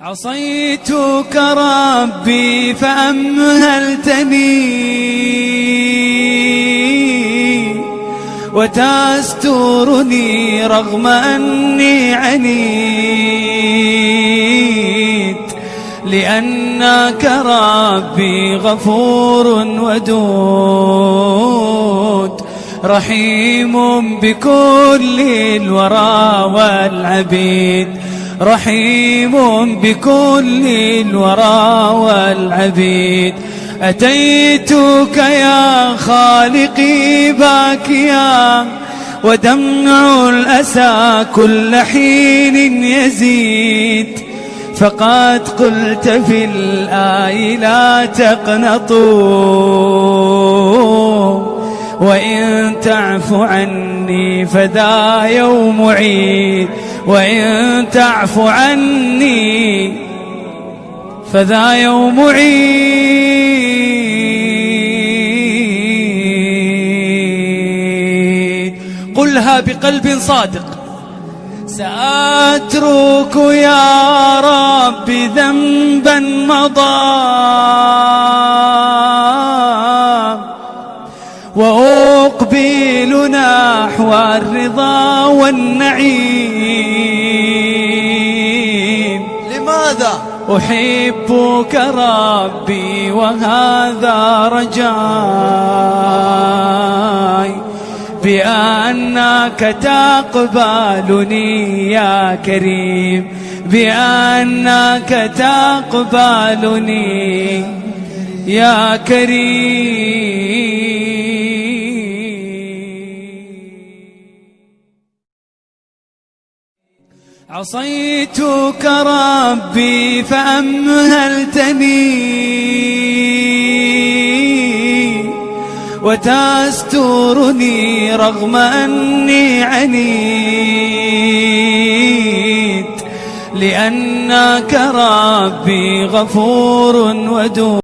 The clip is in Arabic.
عصيتك ربي فأمهلتني وتسترني رغم أني عنيت، لأنك ربي غفور ودود رحيم بكل الورى والعبيد، رحيم بكل الورى والعبيد. أتيتك يا خالقي باكيا ودمع الأسى كل حين يزيد، فقد قلت في الآي لا تقنطوا وإن تعف عني فذا يوم عيد، وإن تعف عني فذا يوم عيد. قلها بقلب صادق: سأترك يا رب ذنبا مضى وأقبل نحو الرضا والنعيم. لماذا؟ أحبك ربي وهذا رجاي، بأنك تقبلني يا كريم، بأنك تقبلني يا كريم. عصيتك ربي فأمهلتني وتسترني رغم أني عنيت، لأنك ربي غفور ودود.